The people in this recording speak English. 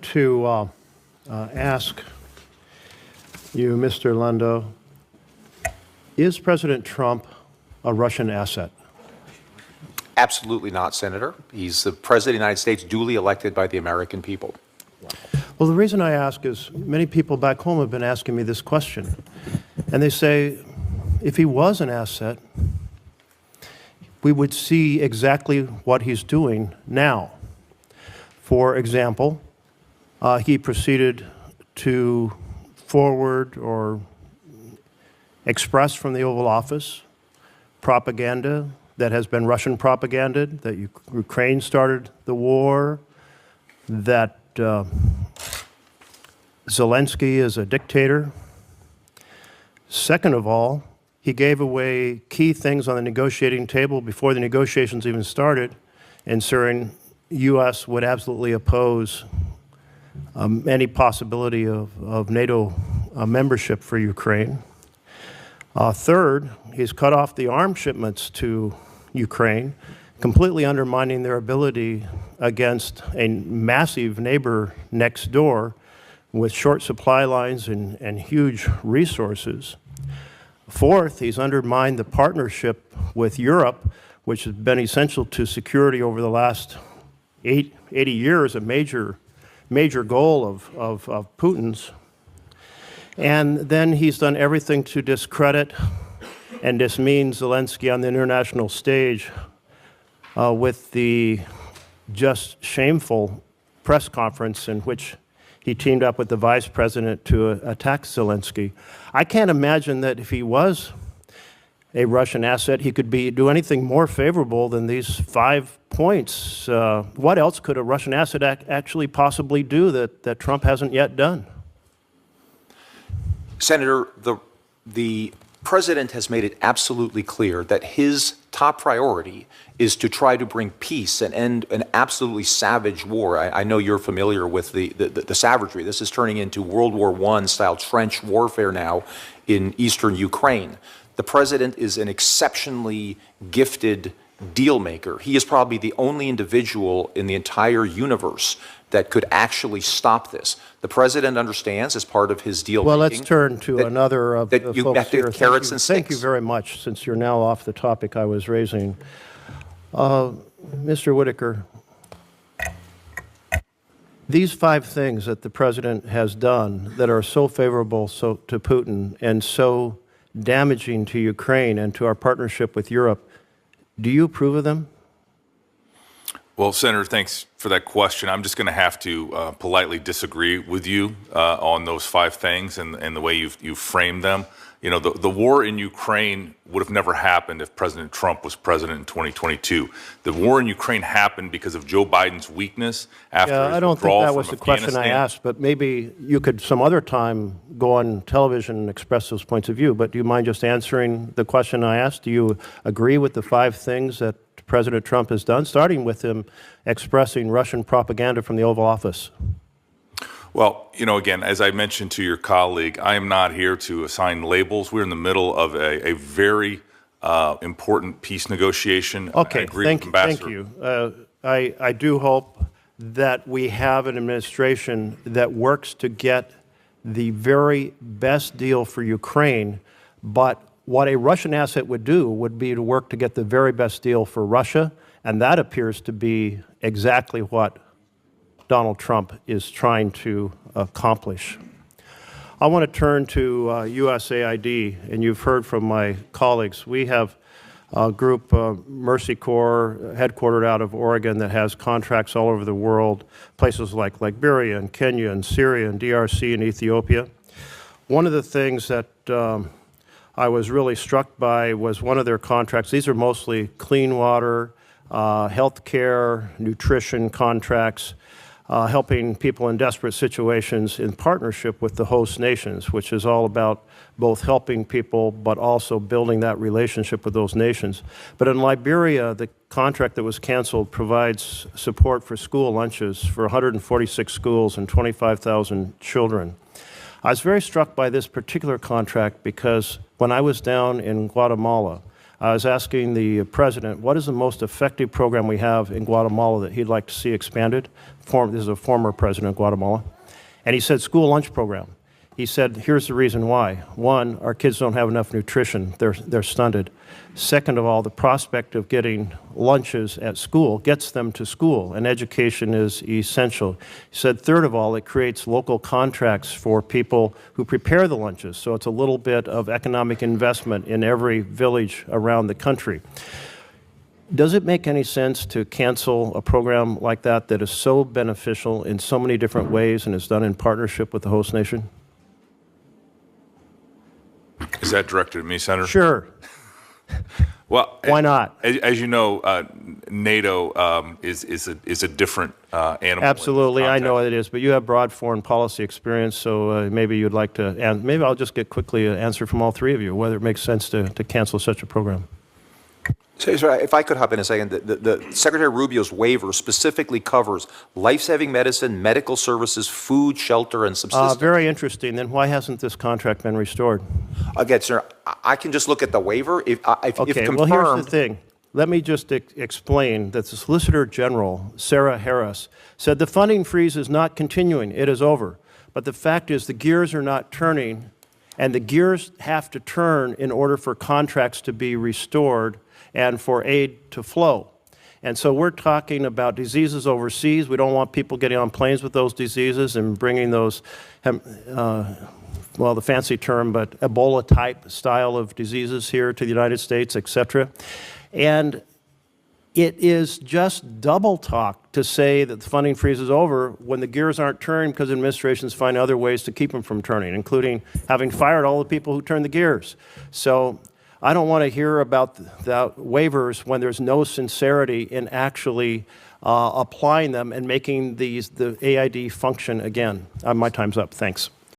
to ask you, Mr. Lando, is President Trump a Russian asset? Absolutely not, Senator. He's the President of the United States, duly elected by the American people. Well, the reason I ask is many people back home have been asking me this question. And they say, if he was an asset, we would see exactly what he's doing now. For example, he proceeded to forward or express from the Oval Office propaganda that has been Russian propaganda, that Ukraine started the war, that Zelensky is a dictator. Second of all, he gave away key things on the negotiating table before the negotiations even started, ensuring U.S. would absolutely oppose any possibility of NATO membership for Ukraine. Third, he's cut off the arms shipments to Ukraine, completely undermining their ability against a massive neighbor next door with short supply lines and huge resources. Fourth, he's undermined the partnership with Europe, which has been essential to security over the last 80 years, a major goal of Putin's. And then he's done everything to discredit and dismean Zelensky on the international stage with the just shameful press conference in which he teamed up with the vice president to attack Zelensky. I can't imagine that if he was a Russian asset, he could do anything more favorable than these 5 points. What else could a Russian asset actually possibly do that Trump hasn't yet done? Senator, the president has made it absolutely clear that his top priority is to try to bring peace and end an absolutely savage war. I know you're familiar with the savagery. This is turning into World War I style trench warfare now in eastern Ukraine. The president is an exceptionally gifted deal maker. He is probably the only individual in the entire universe that could actually stop this. The president understands, as part of his deal making. Well, let's turn to another of the you folks have to here. have carrots and sticks. Thank you very much, since you're now off the topic I was raising. Mr. Whitaker, these 5 things that the president has done that are so favorable to Putin and so damaging to Ukraine and to our partnership with Europe, do you approve of them? Well, Senator, thanks for that question. I'm just going to have to politely disagree with you on those 5 things and the way you've framed them. You know, the war in Ukraine would have never happened if President Trump was president in 2022. The war in Ukraine happened because of Joe Biden's weakness after his I don't think that was the Afghanistan. question I asked, but maybe you could some other time go on television and express those points of view. But do you mind just answering the question I asked? Do you agree with the 5 things that President Trump has done, starting with him expressing Russian propaganda from the Oval Office? Well, you know, again, as I mentioned to your colleague, I am not here to assign labels. We're in the middle of a very important peace negotiation. Okay, thank you. I do hope that we have an administration that works to get the very best deal for Ukraine, but what a Russian asset would do would be to work to get the very best deal for Russia, and that appears to be exactly what Donald Trump is trying to accomplish. I want to turn to USAID, and you've heard from my colleagues. We have a group, Mercy Corps, headquartered out of Oregon, that has contracts all over the world, places like Liberia and Kenya and Syria and DRC and Ethiopia. One of the things that I was really struck by was one of their contracts. These are mostly clean water, health care, nutrition contracts, helping people in desperate situations in partnership with the host nations, which is all about both helping people but also building that relationship with those nations. But in Liberia, the contract that was canceled provides support for school lunches for 146 schools and 25,000 children. I was very struck by this particular contract because when I was down in Guatemala, I was asking the president, what is the most effective program we have in Guatemala that he'd like to see expanded? This is a former president of Guatemala. And he said, school lunch program. He said, here's the reason why. One, our kids don't have enough nutrition. They're stunted. Second of all, the prospect of getting lunches at school gets them to school, and education is essential. He said, third of all, it creates local contracts for people who prepare the lunches, so it's a little bit of economic investment in every village around the country. Does it make any sense to cancel a program like that that is so beneficial in so many different ways and is done in partnership with the host nation? Is that directed at me, Senator? Sure. Well, why not? As you know, NATO is a different animal. Absolutely, I know it is, but you have broad foreign policy experience, so maybe you'd like to, and maybe I'll just get quickly an answer from all three of you, whether it makes sense to cancel such a program. So if I could hop in a second, the Secretary Rubio's waiver specifically covers life-saving medicine, medical services, food, shelter, and subsistence. Very interesting. Then why hasn't this contract been restored? Again, sir, I can just look at the waiver. If confirmed, well, here's the thing. Let me just explain that the Solicitor General, Sarah Harris, said the funding freeze is not continuing. It is over. But the fact is the gears are not turning, and the gears have to turn in order for contracts to be restored and for aid to flow. And so we're talking about diseases overseas. We don't want people getting on planes with those diseases and bringing those, well, the fancy term, but Ebola-type style of diseases here to the United States, et cetera. And it is just double talk to say that the funding freeze is over when the gears aren't turning because administrations find other ways to keep them from turning, including having fired all the people who turned the gears. So I don't want to hear about the waivers when there's no sincerity in actually applying them and making the AID function again. My time's up. Thanks.